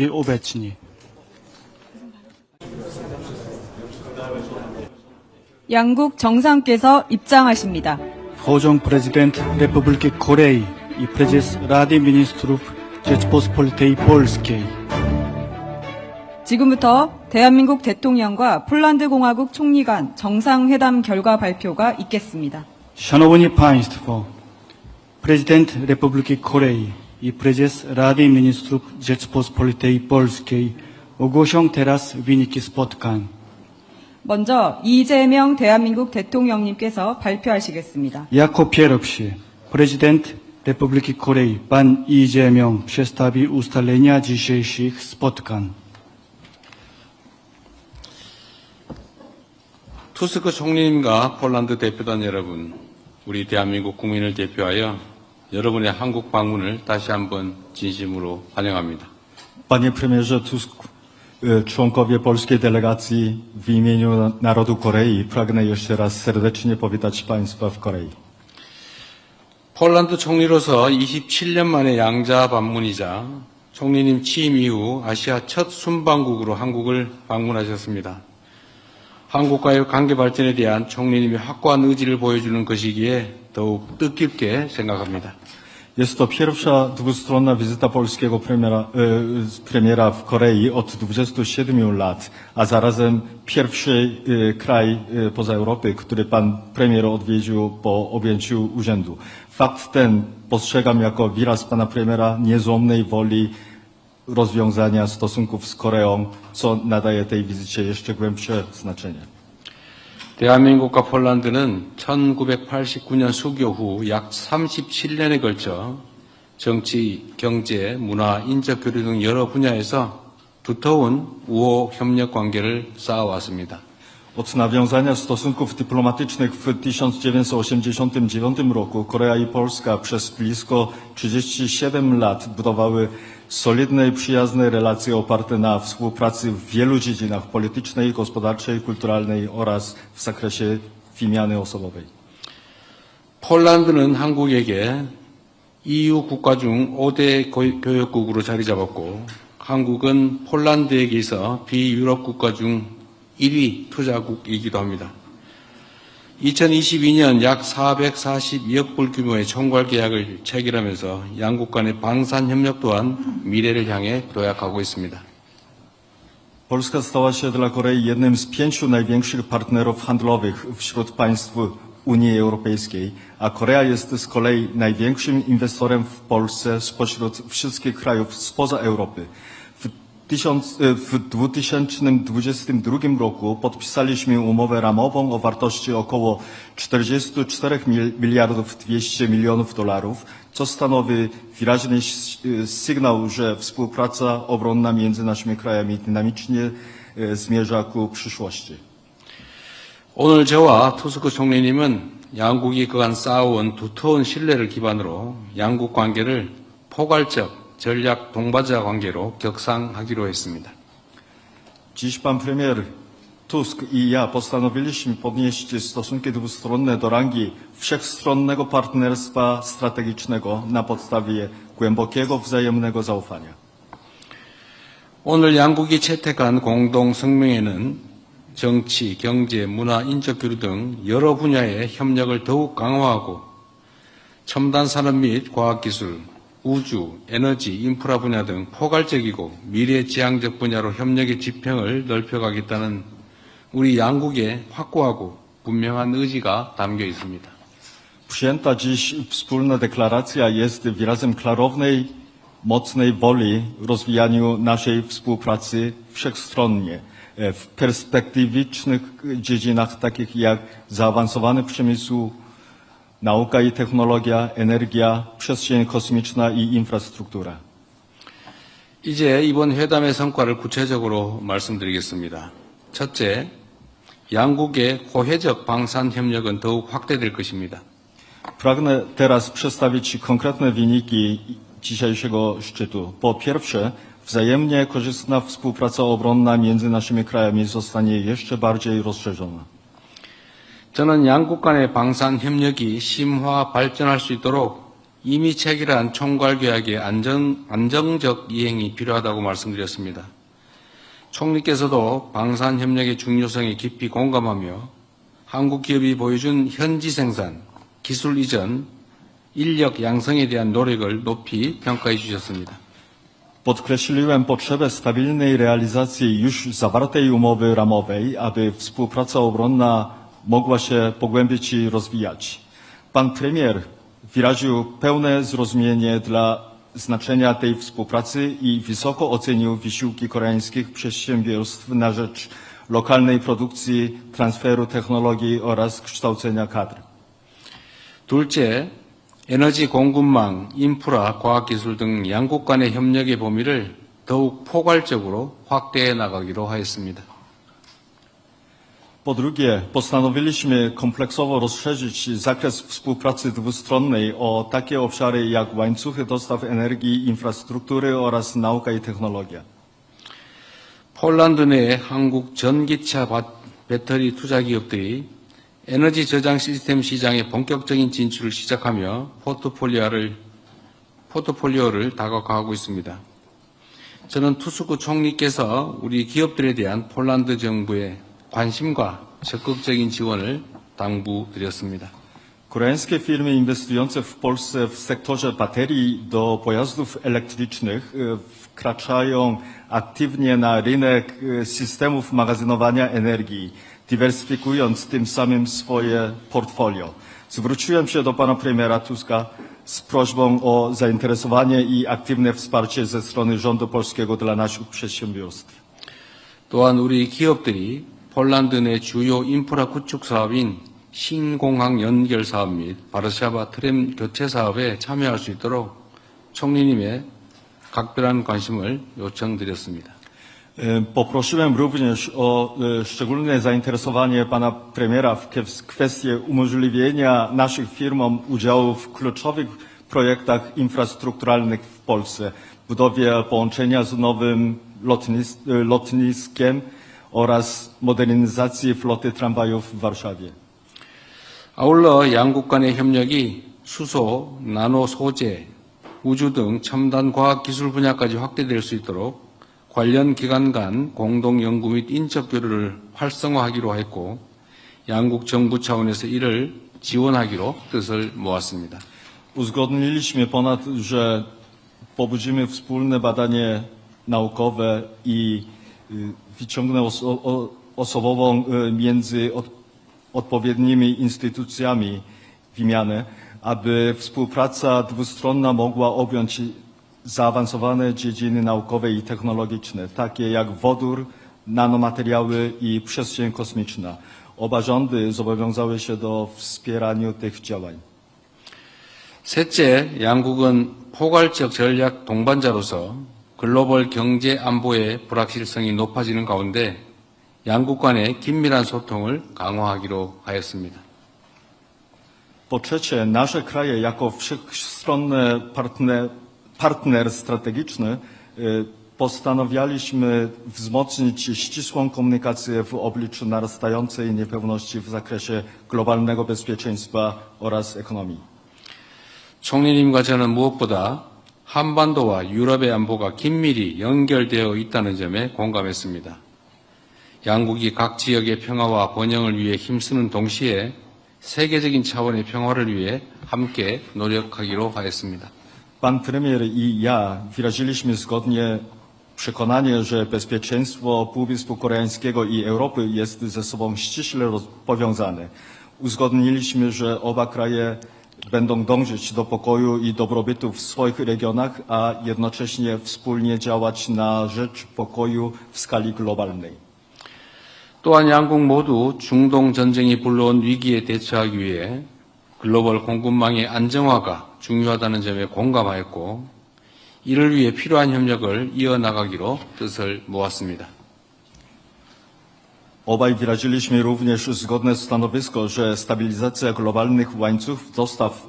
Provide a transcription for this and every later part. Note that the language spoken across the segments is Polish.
obecni. 양국 정상께서 입장하십니다. Pociąg prezydent Republiki Korei i prezes Rady Ministrów Rzeczypospolitej Polskiej. 지금부터 대한민국 대통령과 폴란드 공화국 총리 간 정상회담 결과 발표가 있겠습니다. Szanowni Państwo, prezydent Republiki Korei i prezes Rady Ministrów Rzeczypospolitej Polskiej ogłoszą teraz wyniki spotkań. 먼저 이재명 대한민국 대통령님께서 발표하시겠습니다. Jako pierwszy prezydent Republiki Korei pan Ijeong przedstawi ustalenia dzisiejszych spotkań. 투스크 총리님과 폴란드 대표단 여러분, 우리 대한민국 국민을 대표하여 여러분의 한국 방문을 다시 한번 진심으로 환영합니다. Panie premierze Tusk, członkowie polskiej delegacji, w imieniu narodu Korei pragnę jeszcze raz serdecznie powitać Państwa w Korei. 폴란드 총리로서 27년 만에 양자 방문이자 총리님 취임 이후 아시아 첫 순방국으로 한국을 방문하셨습니다. 한국과의 관계 발전에 대한 총리님의 확고한 의지를 보여주는 것이기에 더욱 뜻깊게 생각합니다. Jest to pierwsza dwustronna wizyta polskiego premiera w Korei od 27 lat, a zarazem pierwszy kraj poza Europy, który pan premier odwiedził po objęciu urzędu. Fakt ten postrzegam jako wyraz pana premiera niezłomnej woli rozwiązania stosunków z Koreą, co nadaje tej wizycie jeszcze głębsze znaczenie. 대한민국과 폴란드는 1989년 수교 후 약 37년에 걸쳐 정치, 경제, 문화, 인적 교류 등 여러 분야에서 두터운 우호 협력 관계를 쌓아왔습니다. Od nawiązania stosunków dyplomatycznych w 1989 roku Korea i Polska przez blisko 37 lat budowały solidne i przyjazne relacje oparte na współpracy w wielu dziedzinach politycznej, gospodarczej, kulturalnej oraz w zakresie wymiany osobowej. 폴란드는 한국에게 EU 국가 중 5대 교역국으로 자리 잡았고 한국은 폴란드에게 있어 비유럽 국가 중 1위 투자국이기도 합니다. 2022년 약 442억 불 규모의 총괄 계약을 체결하면서 양국 간의 방산 협력 또한 미래를 향해 도약하고 있습니다. Polska stała się dla Korei jednym z 5 największych partnerów handlowych wśród państw Unii Europejskiej, a Korea jest z kolei największym inwestorem w Polsce spośród wszystkich krajów spoza Europy. W 2022 roku podpisaliśmy umowę ramową o wartości około 44 miliardów 200 milionów dolarów, co stanowi wyraźny sygnał, że współpraca obronna między naszymi krajami dynamicznie zmierza ku przyszłości. 오늘 저와 투스크 총리님은 양국이 그간 쌓아온 두터운 신뢰를 기반으로 양국 관계를 포괄적 전략 동반자 관계로 격상하기로 했습니다. Dziś pan premier Tusk i ja postanowiliśmy podnieść stosunki dwustronne do rangi wszechstronnego partnerstwa strategicznego na podstawie głębokiego wzajemnego zaufania. 오늘 양국이 채택한 공동 성명에는 정치, 경제, 문화, 인적 교류 등 여러 분야의 협력을 더욱 강화하고 첨단 산업 및 과학기술, 우주, 에너지, 인프라 분야 등 포괄적이고 미래지향적 분야로 협력의 지평을 넓혀가겠다는 우리 양국의 확고하고 분명한 의지가 담겨 있습니다. Przyjęta dziś wspólna deklaracja jest wyrazem klarownej, mocnej woli rozwijaniu naszej współpracy wszechstronnie w perspektywicznych dziedzinach takich jak zaawansowany przemysł, nauka i technologia, energia, przestrzeń kosmiczna i infrastruktura. 이제 이번 회담의 성과를 구체적으로 말씀드리겠습니다. 첫째, 양국의 고해적 방산 협력은 더욱 확대될 것입니다. Pragnę teraz przedstawić konkretne wyniki dzisiejszego szczytu. Po pierwsze, wzajemnie korzystna współpraca obronna między naszymi krajami zostanie jeszcze bardziej rozszerzona. 저는 양국 간의 방산 협력이 심화 발전할 수 있도록 이미 체결한 총괄계약의 안정적 이행이 필요하다고 말씀드렸습니다. 총리께서도 방산협력의 중요성에 깊이 공감하며 한국 기업이 보여준 현지 생산, 기술 이전, 인력 양성에 대한 노력을 높이 평가해 주셨습니다. Podkreśliłem potrzebę stabilnej realizacji już zawartej umowy ramowej, aby współpraca obronna mogła się pogłębić i rozwijać. Pan premier wyraził pełne zrozumienie dla znaczenia tej współpracy i wysoko ocenił wysiłki koreańskich przedsiębiorstw na rzecz lokalnej produkcji, transferu technologii oraz kształcenia kadr. 둘째, 에너지 공급망, 인프라, 과학기술 등 양국 간의 협력의 범위를 더욱 포괄적으로 확대해 나가기로 하였습니다. Po drugie, postanowiliśmy kompleksowo rozszerzyć zakres współpracy dwustronnej o takie obszary jak łańcuchy dostaw energii, infrastruktury oraz nauka i technologia. 폴란드 내 한국 전기차 배터리 투자 기업들이 에너지 저장 시스템 시장에 본격적인 진출을 시작하며 포트폴리오를 다각화하고 있습니다. 저는 투스크 총리께서 우리 기업들에 대한 폴란드 정부의 관심과 적극적인 지원을 당부드렸습니다. Koreańskie firmy inwestujące w Polsce w sektorze baterii do pojazdów elektrycznych wkraczają aktywnie na rynek systemów magazynowania energii, dywersyfikując tym samym swoje portfolio. Zwróciłem się do pana premiera Tuska z prośbą o zainteresowanie i aktywne wsparcie ze strony rządu polskiego dla naszych przedsiębiorstw. 또한 우리 기업들이 폴란드 내 주요 인프라 구축 사업인 신공항 연결 사업 및 바르샤바 트램 교체 사업에 참여할 수 있도록 총리님의 각별한 관심을 요청드렸습니다. Poprosiłem również o szczególne zainteresowanie pana premiera w kwestii umożliwienia naszych firmom udziału w kluczowych projektach infrastrukturalnych w Polsce, budowie połączenia z nowym lotniskiem oraz modernizacji floty tramwajów w Warszawie. 아울러 양국 간의 협력이 수소, 나노 소재, 우주 등 첨단 과학 기술 분야까지 확대될 수 있도록 관련 기관 간 공동 연구 및 인적 교류를 활성화하기로 했고 양국 정부 차원에서 이를 지원하기로 뜻을 모았습니다. Uzgodniliśmy ponadto, że pobudzimy wspólne badanie naukowe i wyciągnę osobową między odpowiednimi instytucjami wymianę, aby współpraca dwustronna mogła objąć zaawansowane dziedziny naukowe i technologiczne, takie jak wodór, nanomateriały i przestrzeń kosmiczna. Oba rządy zobowiązały się do wspierania tych działań. 셋째, 양국은 포괄적 전략 동반자로서 글로벌 경제 안보의 불확실성이 높아지는 가운데 양국 간의 긴밀한 소통을 강화하기로 하였습니다. Po trzecie, nasze kraje jako wszechstronny partner strategiczny postanawialiśmy wzmocnić ścisłą komunikację w obliczu narastającej niepewności w zakresie globalnego bezpieczeństwa oraz ekonomii. 총리님과 저는 무엇보다 한반도와 유럽의 안보가 긴밀히 연결되어 있다는 점에 공감했습니다. 양국이 각 지역의 평화와 번영을 위해 힘쓰는 동시에 세계적인 차원의 평화를 위해 함께 노력하기로 하였습니다. Pan premier i ja wyraziliśmy zgodnie przekonanie, że bezpieczeństwo Półwyspu Koreańskiego i Europy jest ze sobą ściśle powiązane. Uzgodniliśmy, że oba kraje będą dążyć do pokoju i dobrobytu w swoich regionach, a jednocześnie wspólnie działać na rzecz pokoju w skali globalnej. 또한 양국 모두 중동 전쟁이 불러온 위기에 대처하기 위해 글로벌 공급망의 안정화가 중요하다는 점에 공감하였고 이를 위해 필요한 협력을 이어나가기로 뜻을 모았습니다. Obaj wyraziliśmy również zgodne stanowisko, że stabilizacja globalnych łańcuchów dostaw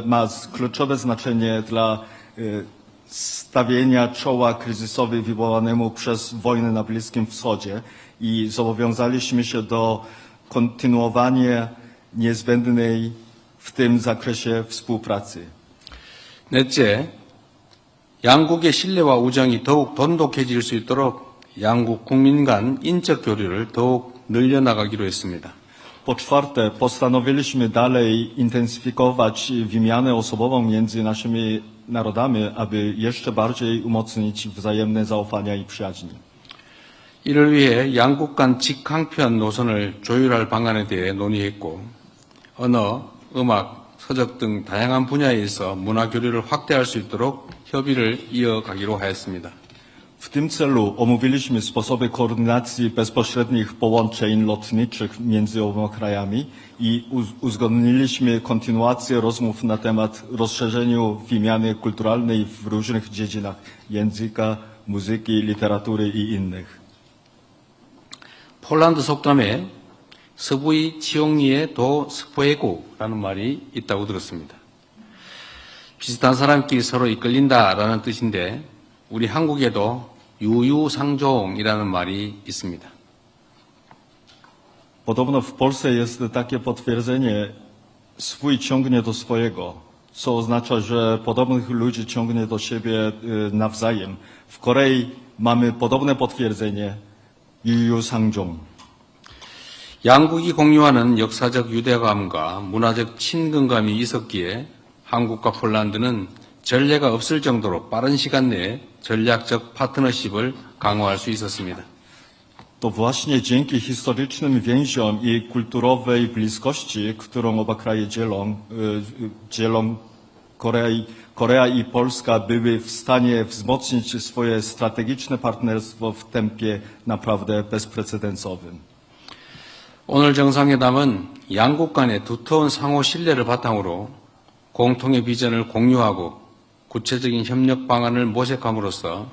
ma kluczowe znaczenie dla stawienia czoła kryzysowi wywołanemu przez wojnę na Bliskim Wschodzie i zobowiązaliśmy się do kontynuowania niezbędnej w tym zakresie współpracy. 넷째, 양국의 신뢰와 우정이 더욱 돈독해질 수 있도록 양국 국민 간 인적 교류를 더욱 늘려나가기로 했습니다. Po czwarte, postanowiliśmy dalej intensyfikować wymianę osobową między naszymi narodami, aby jeszcze bardziej umocnić wzajemne zaufanie i przyjaźń. 이를 위해 양국 간 직항편 노선을 조율할 방안에 대해 논의했고, 언어, 음악, 서적 등 다양한 분야에 있어 문화 교류를 확대할 수 있도록 협의를 이어가기로 하였습니다. W tym celu omówiliśmy sposoby koordynacji bezpośrednich połączeń lotniczych między oboma krajami i uzgodniliśmy kontynuację rozmów na temat rozszerzenia wymiany kulturalnej w różnych dziedzinach języka, muzyki, literatury i innych. 폴란드 속담에 서부의 지옥리에 도 스포해고라는 말이 있다고 들었습니다. 비슷한 사람끼리 서로 이끌린다라는 뜻인데 우리 한국에도 유유상종이라는 말이 있습니다. Podobno w Polsce jest takie potwierdzenie swój ciągnie do swojego, co oznacza, że podobnych ludzi ciągnie do siebie nawzajem. W Korei mamy podobne potwierdzenie 유유상종. 양국이 공유하는 역사적 유대감과 문화적 친근감이 있었기에 한국과 폴란드는 전례가 없을 정도로 빠른 시간 내에 전략적 파트너십을 강화할 수 있었습니다. To właśnie dzięki historycznym więziom i kulturowej bliskości, którą oba kraje dzielą, Korea i Polska były w stanie wzmocnić swoje strategiczne partnerstwo w tempie naprawdę bezprecedensowym. 오늘 정상회담은 양국 간의 두터운 상호 신뢰를 바탕으로 공통의 비전을 공유하고 구체적인 협력 방안을 모색함으로써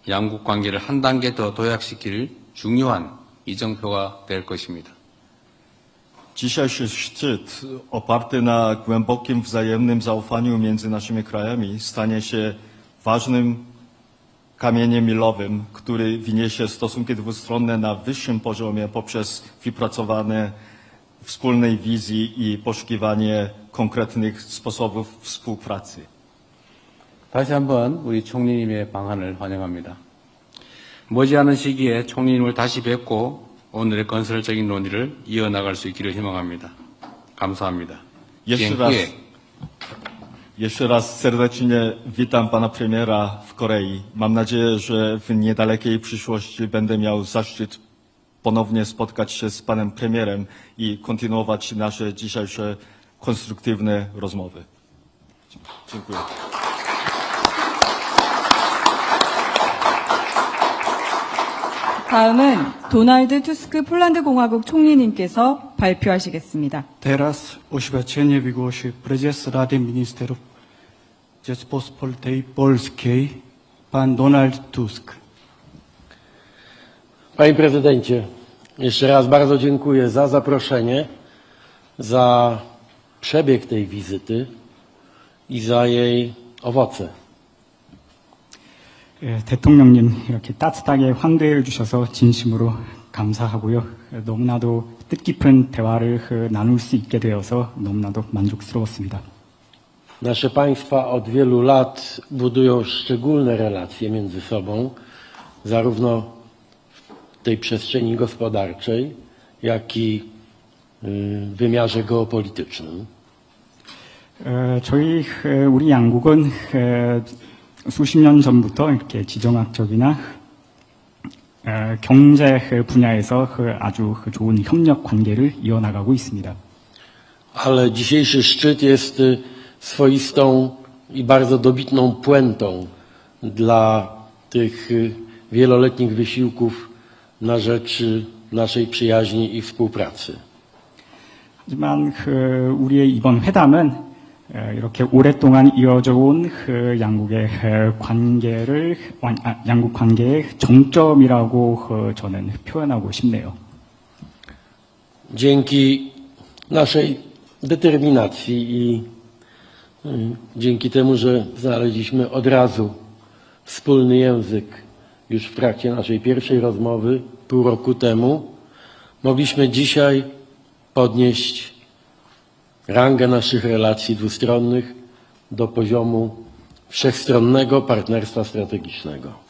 양국 관계를 한 단계 더 도약시킬 중요한 이정표가 될 것입니다. Dzisiejszy szczyt oparty na głębokim wzajemnym zaufaniu między naszymi krajami stanie się ważnym kamieniem milowym, który wyniesie stosunki dwustronne na wyższym poziomie poprzez wypracowanie wspólnej wizji i poszukiwanie konkretnych sposobów współpracy. 다시 한번 우리 총리님의 방한을 환영합니다. 머지않은 시기에 총리님을 다시 뵙고 오늘의 건설적인 논의를 이어나갈 수 있기를 희망합니다. 감사합니다. Jeszcze raz serdecznie witam pana premiera w Korei. Mam nadzieję, że w niedalekiej przyszłości będę miał zaszczyt ponownie spotkać się z panem premierem i kontynuować nasze dzisiejsze konstruktywne rozmowy. Dziękuję. 다음은 도날드 투스크 폴란드 공화국 총리님께서 발표하시겠습니다. Teraz oświadczenie wygłosi prezes Rady Ministrów Rzeczypospolitej Polskiej, pan Donald Tusk. Panie prezydencie, jeszcze raz bardzo dziękuję za zaproszenie, za przebieg tej wizyty i za jej owoce. 대통령님 이렇게 따뜻하게 환대해 주셔서 진심으로 감사하고요. 너무나도 뜻깊은 대화를 나눌 수 있게 되어서 너무나도 만족스러웠습니다. Nasze państwa od wielu lat budują szczególne relacje między sobą, zarówno w tej przestrzeni gospodarczej, jak i w wymiarze geopolitycznym. 우리 양국은 수십 년 전부터 이렇게 지정학적이나 경제 분야에서 아주 좋은 협력 관계를 이어나가고 있습니다. Ale dzisiejszy szczyt jest swoistą i bardzo dobitną puentą dla tych wieloletnich wysiłków na rzecz naszej przyjaźni i współpracy. 하지만 우리의 이번 회담은 이렇게 오랫동안 이어져 온 양국 관계의 정점이라고 저는 표현하고 싶네요. Dzięki naszej determinacji i dzięki temu, że znaleźliśmy od razu wspólny język już w trakcie naszej pierwszej rozmowy pół roku temu, mogliśmy dzisiaj podnieść rangę naszych relacji dwustronnych do poziomu wszechstronnego partnerstwa strategicznego.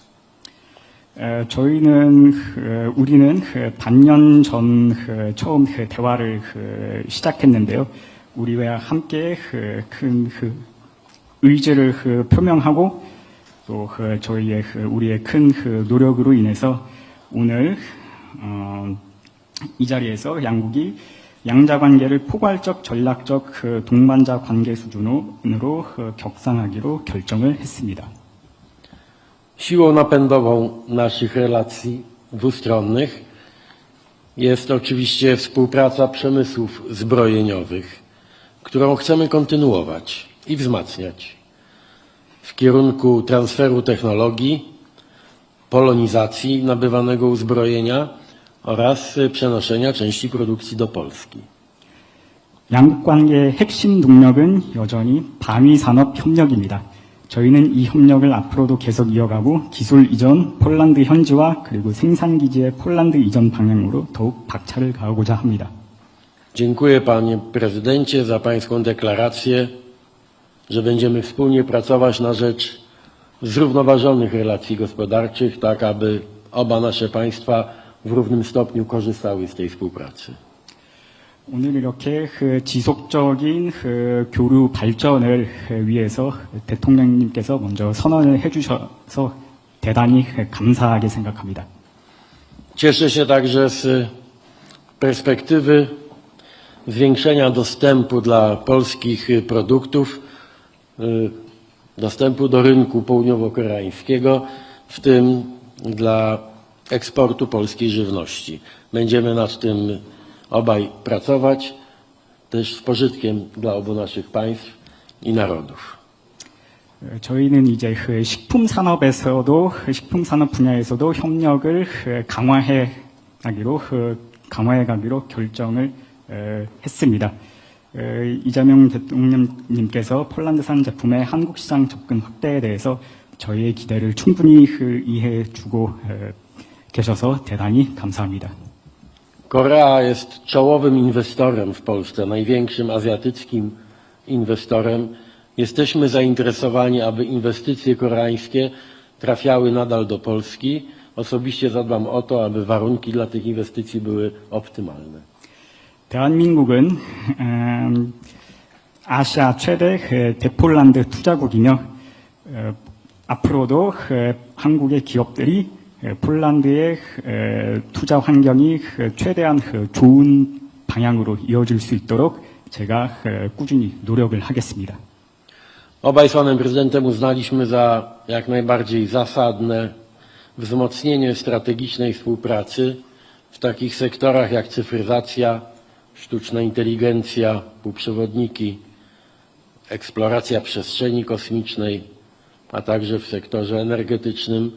우리는 반년 전 처음 대화를 시작했는데요. 우리와 함께 큰 의지를 표명하고 또 우리의 큰 노력으로 인해서 오늘 이 자리에서 양국이 양자 관계를 포괄적 전략적 동반자 관계 수준으로 격상하기로 결정을 했습니다. Siłą napędową naszych relacji dwustronnych jest oczywiście współpraca przemysłów zbrojeniowych, którą chcemy kontynuować i wzmacniać w kierunku transferu technologii, polonizacji nabywanego uzbrojenia oraz przenoszenia części produkcji do Polski. 양국 관계의 핵심 동력은 여전히 방위 산업 협력입니다. 저희는 이 협력을 앞으로도 계속 이어가고 기술 이전, 폴란드 현지화 그리고 생산 기지의 폴란드 이전 방향으로 더욱 박차를 가하고자 합니다. Dziękuję panie prezydencie za pańską deklarację, że będziemy wspólnie pracować na rzecz zrównoważonych relacji gospodarczych, tak aby oba nasze państwa w równym stopniu korzystały z tej współpracy. 오늘 이렇게 지속적인 교류 발전을 위해서 대통령님께서 먼저 선언을 해주셔서 대단히 감사하게 생각합니다. Cieszę się także z perspektywy zwiększenia dostępu dla polskich produktów, dostępu do rynku południowo-koreańskiego, w tym dla eksportu polskiej żywności. Będziemy nad tym obaj pracować, też z pożytkiem dla obu naszych państw i narodów. 저희는 이제 식품 산업 분야에서도 협력을 강화해 가기로 결정을 했습니다. 이재명 대통령님께서 폴란드산 제품의 한국 시장 접근 확대에 대해서 저희의 기대를 충분히 이해해 주고 계셔서 대단히 감사합니다. Korea jest czołowym inwestorem w Polsce, największym azjatyckim inwestorem. Jesteśmy zainteresowani, aby inwestycje koreańskie trafiały nadal do Polski. Osobiście zadbam o to, aby warunki dla tych inwestycji były optymalne. 대한민국은 아시아 최대 대폴란드 투자국이며 앞으로도 한국의 기업들이 폴란드의 투자 환경이 최대한 좋은 방향으로 이어질 수 있도록 제가 꾸준히 노력을 하겠습니다. Obaj z panem prezydentem uznaliśmy za jak najbardziej zasadne wzmocnienie strategicznej współpracy w takich sektorach jak cyfryzacja, sztuczna inteligencja, półprzewodniki, eksploracja przestrzeni kosmicznej, a także w sektorze energetycznym,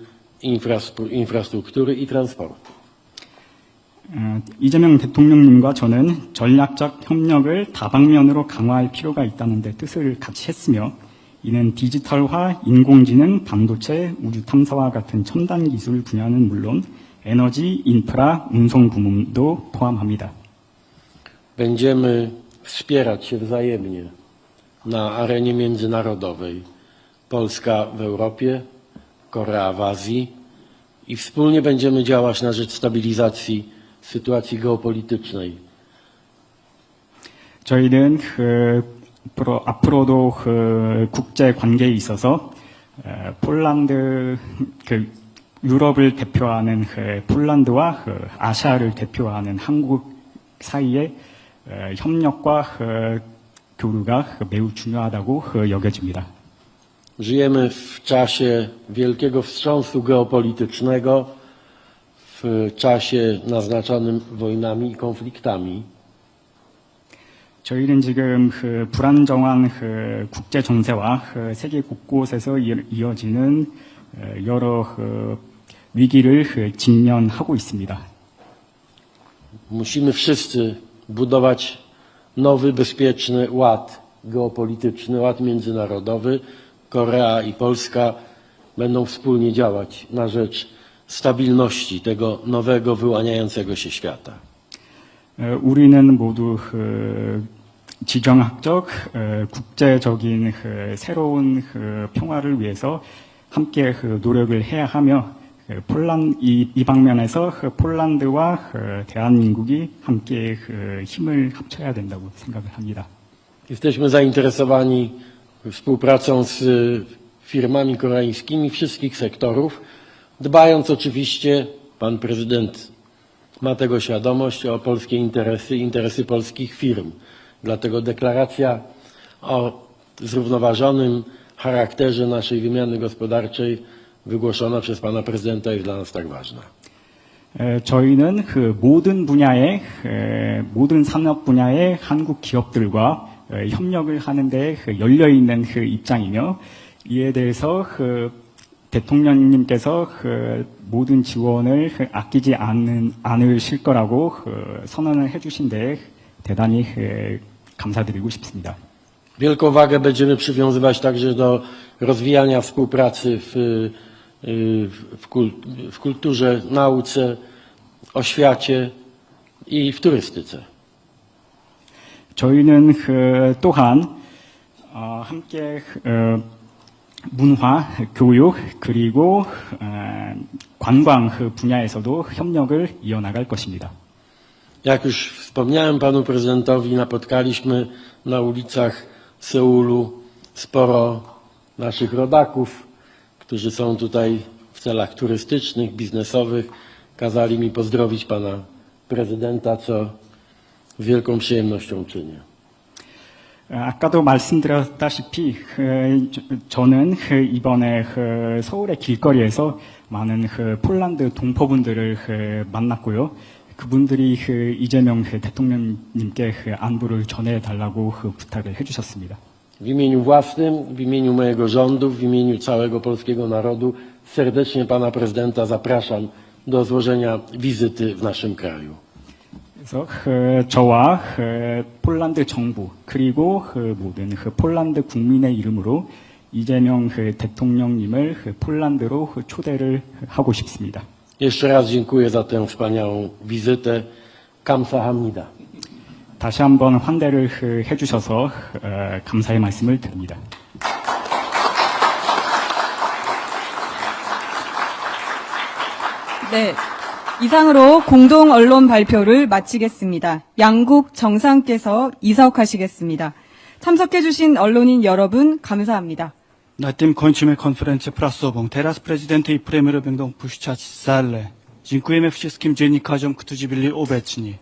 infrastruktury i transportu. 이재명 대통령님과 저는 전략적 협력을 다방면으로 강화할 필요가 있다는 데 뜻을 같이 했으며 이는 디지털화, 인공지능, 반도체, 우주 탐사와 같은 첨단 기술 분야는 물론 에너지, 인프라, 운송 부문도 포함합니다. Będziemy wspierać się wzajemnie na arenie międzynarodowej. Polska w Europie, Korea w Azji i wspólnie będziemy działać na rzecz stabilizacji sytuacji geopolitycznej. 저희는 앞으로도 국제 관계에 있어서 폴란드 유럽을 대표하는 폴란드와 아시아를 대표하는 한국 사이의 협력과 교류가 매우 중요하다고 여겨집니다. Żyjemy w czasie wielkiego wstrząsu geopolitycznego, w czasie naznaczonym wojnami i konfliktami. 저희는 지금 불안정한 국제 정세와 세계 곳곳에서 이어지는 여러 위기를 직면하고 있습니다. Musimy wszyscy budować nowy, bezpieczny ład geopolityczny, ład międzynarodowy. Korea i Polska będą wspólnie działać na rzecz stabilności tego nowego, wyłaniającego się świata. 우리는 모두 지정학적, 국제적인 새로운 평화를 위해서 함께 노력을 해야 하며 이 방면에서 폴란드와 대한민국이 함께 힘을 합쳐야 된다고 생각을 합니다. Jesteśmy zainteresowani współpracą z firmami koreańskimi wszystkich sektorów, dbając oczywiście, pan prezydent ma tego świadomość, o polskie interesy, interesy polskich firm. Dlatego deklaracja o zrównoważonym charakterze naszej wymiany gospodarczej wygłoszona przez pana prezydenta jest dla nas tak ważna. 저희는 모든 산업 분야의 한국 기업들과 협력을 하는데 열려 있는 입장이며 이에 대해서 대통령님께서 모든 지원을 아끼지 않으실 거라고 선언을 해주신 데 대단히 감사드리고 싶습니다. Wielką wagę będziemy przywiązywać także do rozwijania współpracy w kulturze, nauce, oświacie i w turystyce. 저희는 또한 함께 문화, 교육 그리고 관광 분야에서도 협력을 이어나갈 것입니다. Jak już wspomniałem panu prezydentowi, napotkaliśmy na ulicach Seulu sporo naszych rodaków, którzy są tutaj w celach turystycznych, biznesowych. Kazali mi pozdrowić pana prezydenta, co z wielką przyjemnością czynię. 아까도 말씀드렸다시피 저는 이번에 서울의 길거리에서 많은 폴란드 동포분들을 만났고요. 그분들이 이재명 대통령님께 안부를 전해달라고 부탁을 해주셨습니다. W imieniu własnym, w imieniu mojego rządu, w imieniu całego polskiego narodu serdecznie pana prezydenta zapraszam do złożenia wizyty w naszym kraju. 그래서 저와 폴란드 정부 그리고 모든 폴란드 국민의 이름으로 이재명 대통령님을 폴란드로 초대를 하고 싶습니다. Jeszcze raz dziękuję za tę wspaniałą wizytę. 감사합니다. 다시 한번 환대를 해주셔서 감사의 말씀을 드립니다. 네. 이상으로 공동 언론 발표를 마치겠습니다. 양국 정상께서 이사옥하시겠습니다. 참석해주신 언론인 여러분 감사합니다. Na tym kończymy konferencję prasową. Teraz prezydent i premier będą puszczać salę. Dziękujemy wszystkim dziennikarzom, którzy byli obecni.